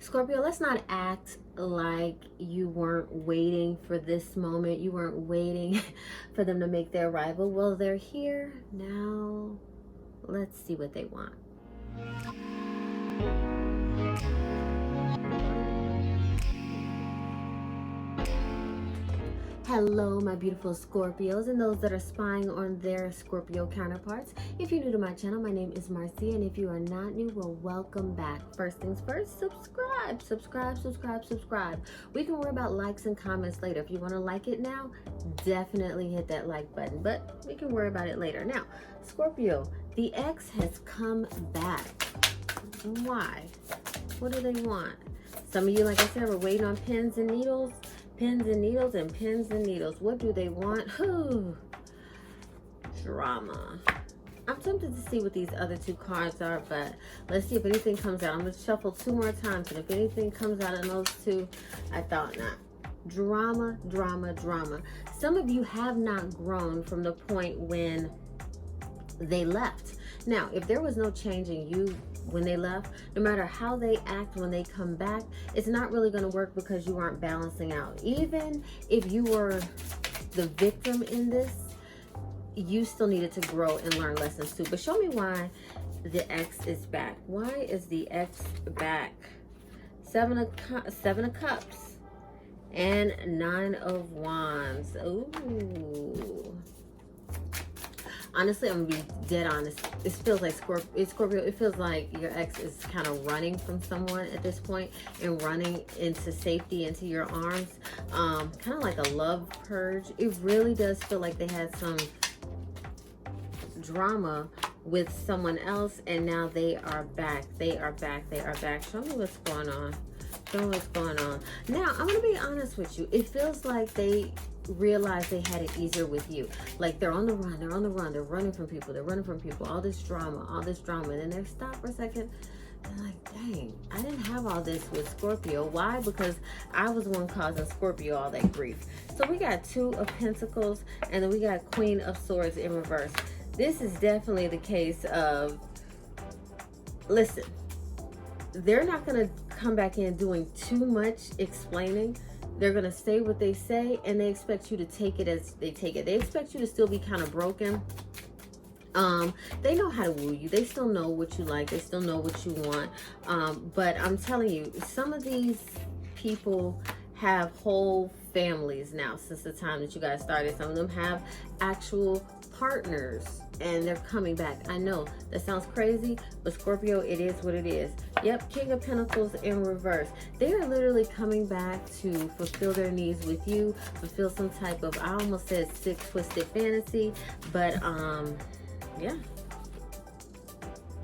Scorpio, let's not act like you weren't waiting for this moment. You weren't waiting for them to make their arrival. Well, they're here now. Let's see what they want. Hello, my beautiful Scorpios and those that are spying on their Scorpio counterparts. If you're new to my channel, my name is Marcia, and if you are not new, well, welcome back. First things first, subscribe. We can worry about likes and comments later. If you want to like it now, definitely hit that like button, but we can worry about it later. Now, Scorpio, the ex has come back. Why? What do they want? Some of you, like I said, were waiting on pins and needles. Pins and needles and pins and needles. What do they want? Drama. I'm tempted to see what these other two cards are, but let's see if anything comes out. I'm going to shuffle 2 more times, and if anything comes out of those two, I thought not. Drama. Some of you have not grown from the point when they left. Now, if there was no change in you when they left, no matter how they act when they come back, it's not really going to work because you aren't balancing out. Even if you were the victim in this, you still needed to grow and learn lessons too. But show me why the ex is back. Why is the ex back? Seven of Cups and 9 of Wands. Ooh. Honestly, I'm gonna be dead honest. It feels like Scorpio. It feels like your ex is kind of running from someone at this point and running into safety, into your arms. Kind of like a love purge. It really does feel like they had some drama with someone else, and now they are back. They are back. Show me what's going on. Now, I'm gonna be honest with you. It feels like they realize they had it easier with you. Like they're on the run, they're running from people, all this drama, and then they're stopped for a second. They're like, dang, I didn't have all this with Scorpio. Why? Because I was the one causing Scorpio all that grief. So we got 2 of Pentacles, and then we got Queen of Swords in reverse. This is definitely the case of, listen, they're not gonna come back in doing too much explaining. They're going to say what they say, and they expect you to take it as they take it. They expect you to still be kind of broken. They know how to woo you. They still know what you like. They still know what you want. But I'm telling you, some of these people have whole families now since the time that you guys started. Some of them have actual partners, and they're coming back. I know that sounds crazy, but Scorpio, it is what it is. Yep, King of Pentacles in reverse. They are literally coming back to fulfill their needs with you, fulfill some type of, I almost said sick, twisted fantasy, but yeah.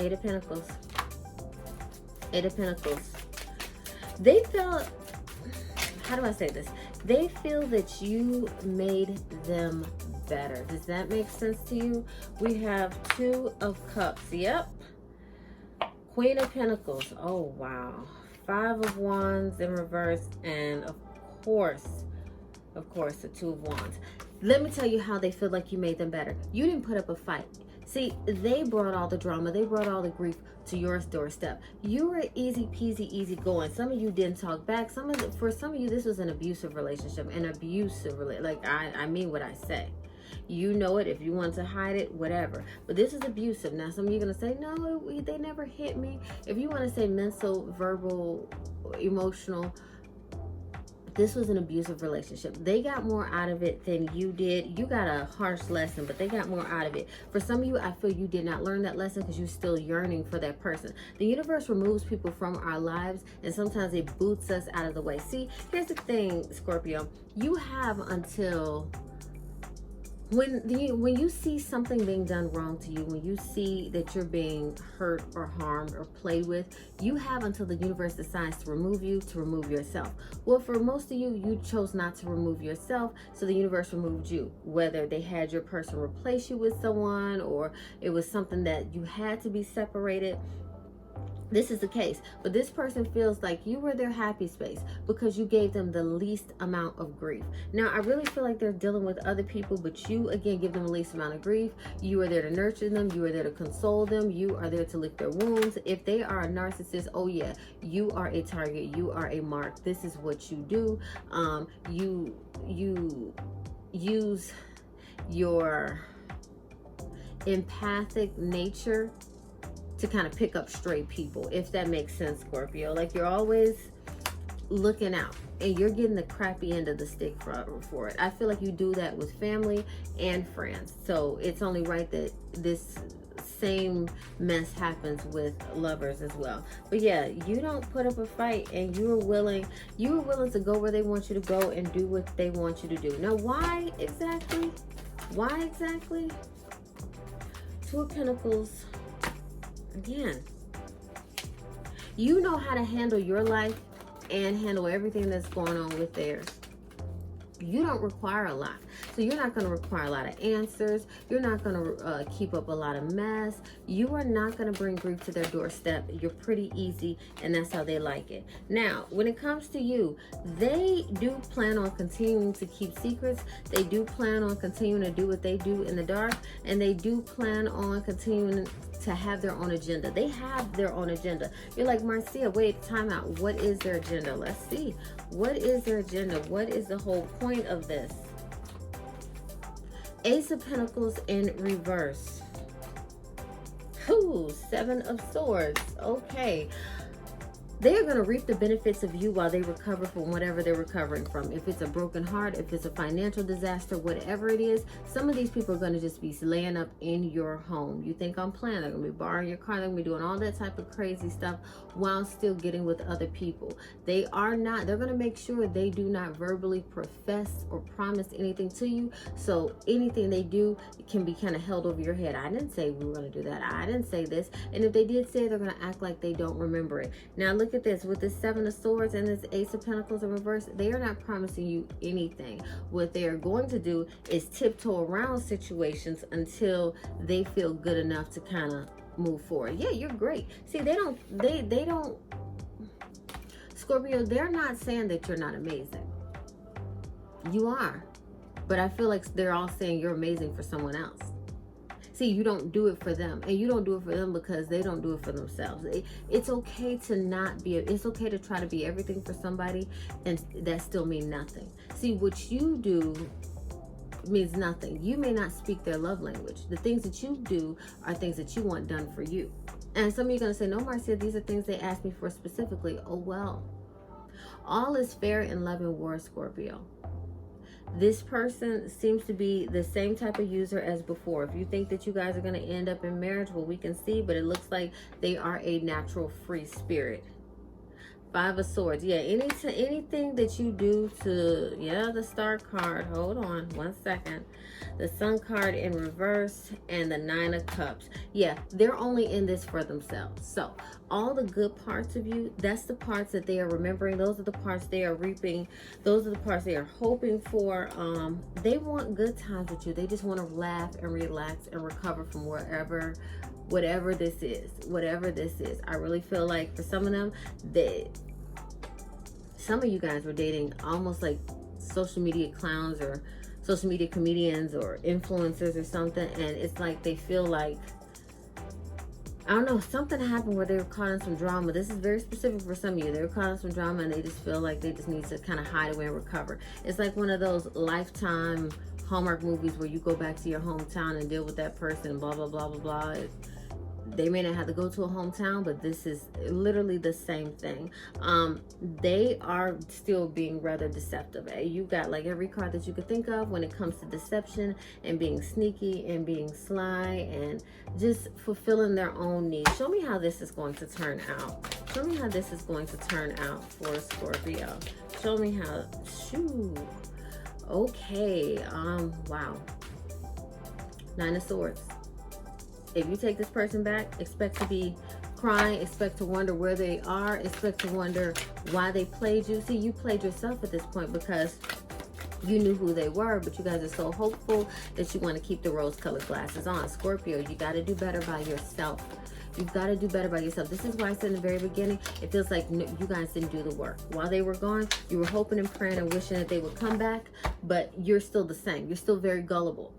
8 of Pentacles. They felt, how do I say this? They feel that you made them better. Does that make sense to you? We have 2 of Cups. Yep. Queen of Pentacles. Oh, wow. 5 of Wands in reverse. And of course, the 2 of Wands. Let me tell you how they feel like you made them better. You didn't put up a fight. See, they brought all the drama. They brought all the grief to your doorstep. You were easy peasy, easy going. Some of you didn't talk back. For some of you, this was an abusive relationship. Like, I mean what I say. You know it. If you want to hide it, whatever. But this is abusive. Now, some of you are going to say, no, they never hit me. If you want to say mental, verbal, emotional, this was an abusive relationship. They got more out of it than you did. You got a harsh lesson, but they got more out of it. For some of you, I feel you did not learn that lesson because you're still yearning for that person. The universe removes people from our lives, and sometimes it boots us out of the way. See, here's the thing, Scorpio. You have until... When you see something being done wrong to you, when you see that you're being hurt or harmed or played with, you have until the universe decides to remove you, to remove yourself. Well, for most of you, you chose not to remove yourself, so the universe removed you. Whether they had your person replace you with someone, or it was something that you had to be separated. this is the case, but this person feels like you were their happy space because you gave them the least amount of grief. Now, I really feel like they're dealing with other people, but you, again, give them the least amount of grief. You are there to nurture them. You are there to console them. You are there to lick their wounds. If they are a narcissist, oh yeah, you are a target. You are a mark. This is what you do. You use your empathic nature to kind of pick up stray people, if that makes sense, Scorpio. Like, you're always looking out and you're getting the crappy end of the stick for it. I feel like you do that with family and friends, so it's only right that this same mess happens with lovers as well. But yeah, you don't put up a fight, and you are willing to go where they want you to go and do what they want you to do. Now, why exactly? Two of Pentacles. Again, you know how to handle your life and handle everything that's going on with theirs. You don't require a lot. So you're not going to require a lot of answers. You're not going to keep up a lot of mess. You are not going to bring grief to their doorstep. You're pretty easy, and that's how they like it. Now, when it comes to you, they do plan on continuing to keep secrets. They do plan on continuing to do what they do in the dark, and they do plan on continuing to have their own agenda. They have their own agenda. You're like, Marcia, wait, time out. What is their agenda? Let's see. What is their agenda? What is the whole point of this? Ace of Pentacles in reverse. Ooh, Seven of Swords. Okay. They are going to reap the benefits of you while they recover from whatever they're recovering from. If it's a broken heart, if it's a financial disaster, whatever it is, some of these people are going to just be laying up in your home. You think I'm playing? They're going to be borrowing your car. They're going to be doing all that type of crazy stuff while still getting with other people. They're going to make sure they do not verbally profess or promise anything to you. So anything they do can be kind of held over your head. I didn't say we were going to do that. I didn't say this. And if they did say it, they're going to act like they don't remember it. Now look at this. With this Seven of Swords and this Ace of Pentacles in reverse, they are not promising you anything. What they are going to do is tiptoe around situations until they feel good enough to kind of move forward. Yeah, you're great. See, they don't, Scorpio, they're not saying that you're not amazing. You are. But I feel like they're all saying you're amazing for someone else. See, you don't do it for them, and you don't do it for them because they don't do it for themselves. It's okay to not be, it's okay to try to be everything for somebody, and that still means nothing. See, what you do means nothing. You may not speak their love language. The things that you do are things that you want done for you. And some of you are going to say, no, Marcia, these are things they asked me for specifically. Oh, well. All is fair in love and war, Scorpio. This person seems to be the same type of user as before. If you think that you guys are going to end up in marriage, well, we can see, but it looks like they are a natural free spirit. Five of Swords. Yeah, anything that you do to, yeah, the Star card. Hold on one second. The Sun card in reverse and the Nine of Cups. Yeah, they're only in this for themselves. So all the good parts of you, that's the parts that they are remembering. Those are the parts they are reaping. Those are the parts they are hoping for. They want good times with you. They just want to laugh and relax and recover from whatever this is. I really feel like for some of them, some of you guys were dating almost like social media clowns or social media comedians or influencers or something, and it's like they feel like, I don't know, something happened where they were caught in some drama. This is very specific for some of you. They were caught in some drama and they just feel like they just need to kind of hide away and recover. It's like one of those Lifetime Hallmark movies where you go back to your hometown and deal with that person, blah, blah, blah, blah, blah. They may not have to go to a hometown, but this is literally the same thing. They are still being rather deceptive. You got like every card that you could think of when it comes to deception and being sneaky and being sly and just fulfilling their own needs. Show me how this is going to turn out. Show me how this is going to turn out for Scorpio. Show me how. Shoo. Okay. Wow. Nine of Swords. If you take this person back, expect to be crying, expect to wonder where they are, expect to wonder why they played you. See, you played yourself at this point because you knew who they were, but you guys are so hopeful that you want to keep the rose-colored glasses on. Scorpio, you got to do better by yourself. You've got to do better by yourself. This is why I said in the very beginning, it feels like you guys didn't do the work. While they were gone, you were hoping and praying and wishing that they would come back, but you're still the same. You're still very gullible.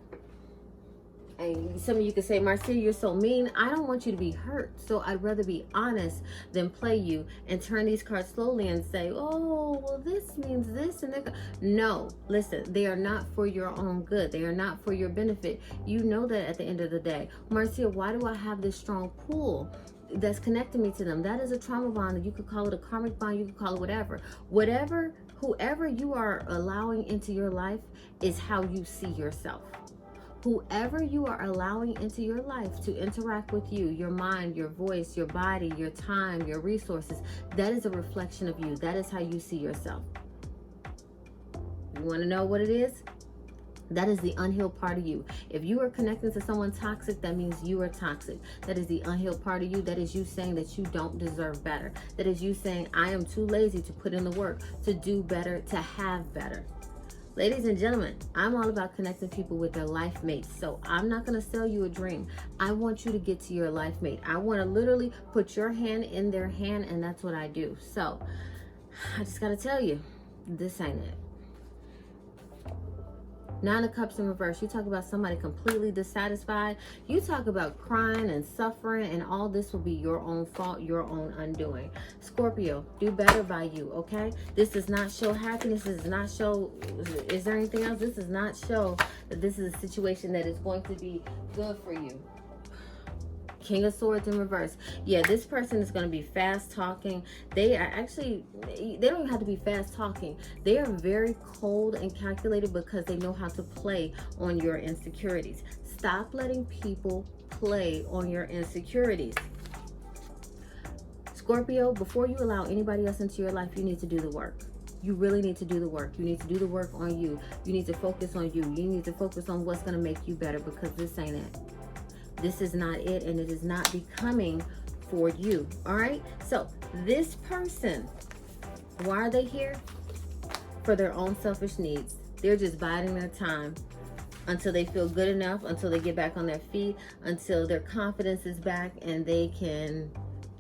And some of you could say, Marcia, you're so mean. I don't want you to be hurt. So I'd rather be honest than play you and turn these cards slowly and say, oh, well, this means this and that. No, listen, they are not for your own good. They are not for your benefit. You know that at the end of the day. Marcia, why do I have this strong pull that's connecting me to them? That is a trauma bond. You could call it a karmic bond. You could call it whatever. Whoever you are allowing into your life is how you see yourself. Whoever you are allowing into your life to interact with you, your mind, your voice, your body, your time, your resources, that is a reflection of you. That is how you see yourself. You want to know what it is? That is the unhealed part of you. If you are connecting to someone toxic, that means you are toxic. That is the unhealed part of you. That is you saying that you don't deserve better. That is you saying, I am too lazy to put in the work, to do better, to have better. Ladies and gentlemen, I'm all about connecting people with their life mates. So I'm not going to sell you a dream. I want you to get to your life mate. I want to literally put your hand in their hand, and that's what I do. So I just got to tell you, this ain't it. Nine of Cups in reverse. You talk about somebody completely dissatisfied. You talk about crying and suffering, and all this will be your own fault, your own undoing. Scorpio, do better by you, okay? This does not show happiness. This does not show, is there anything else? This does not show that this is a situation that is going to be good for you. King of Swords in reverse. Yeah, this person is going to be fast talking. They are actually, they don't even have to be fast talking. They are very cold and calculated because they know how to play on your insecurities. Stop letting people play on your insecurities. Scorpio, before you allow anybody else into your life, you need to do the work. You really need to do the work. You need to do the work on you. You need to focus on you. You need to focus on what's going to make you better, because this ain't it. This is not it, and it is not becoming for you. All right? So this person, why are they here? For their own selfish needs. They're just biding their time until they feel good enough, until they get back on their feet, until their confidence is back and they can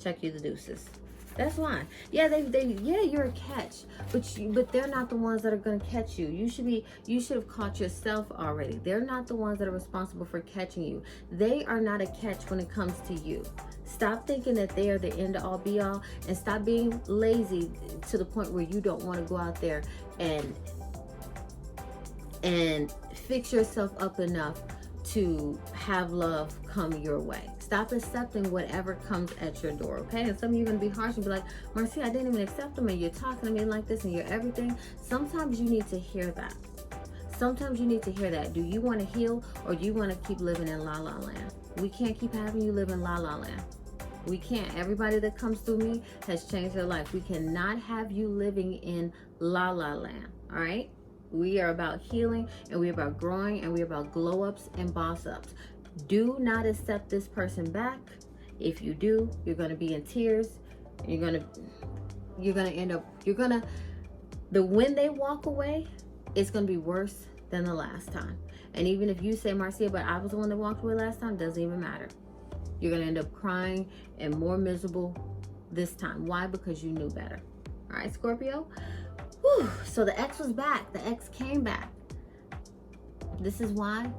check you the deuces. That's why. Yeah, yeah, you're a catch, but they're not the ones that are going to catch you. You should have caught yourself already. They're not the ones that are responsible for catching you. They are not a catch when it comes to you. Stop thinking that they are the end all be all, and stop being lazy to the point where you don't want to go out there and fix yourself up enough to have love come your way. Stop accepting whatever comes at your door, okay? And some of you are going to be harsh and be like, Marcia, I didn't even accept them, and you're talking to me like this, and you're everything. Sometimes you need to hear that. Sometimes you need to hear that. Do you want to heal, or do you want to keep living in la la land? We can't keep having you live in la la land. We can't. Everybody that comes through me has changed their life. We cannot have you living in la la land, all right? We are about healing, and we're about growing, and we're about glow ups and boss ups. Do not accept this person back. If you do, you're going to be in tears. You're going to end up, when they walk away, it's going to be worse than the last time. And even if you say, Marcia, but I was the one that walked away last time, doesn't even matter. You're going to end up crying and more miserable this time. Why? Because you knew better. All right, Scorpio. Whew. So the ex was back. The ex came back. This is why.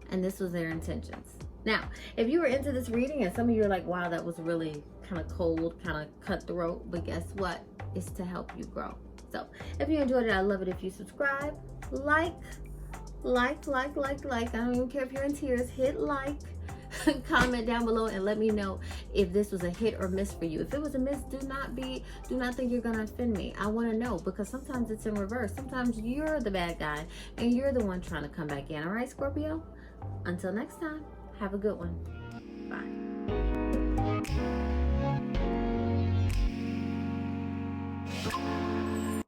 And this was their intentions. Now, if you were into this reading, and some of you are like, wow, that was really kind of cold, kind of cutthroat, but guess what? It's to help you grow. So if you enjoyed it, I'd love it if you subscribe, like. I don't even care if you're in tears. Hit like. Comment down below and let me know if this was a hit or miss for you. If it was a miss, do not think you're gonna offend me. I want to know, because sometimes it's in reverse. Sometimes you're the bad guy and you're the one trying to come back in. All right, Scorpio? Until next time, have a good one. Bye.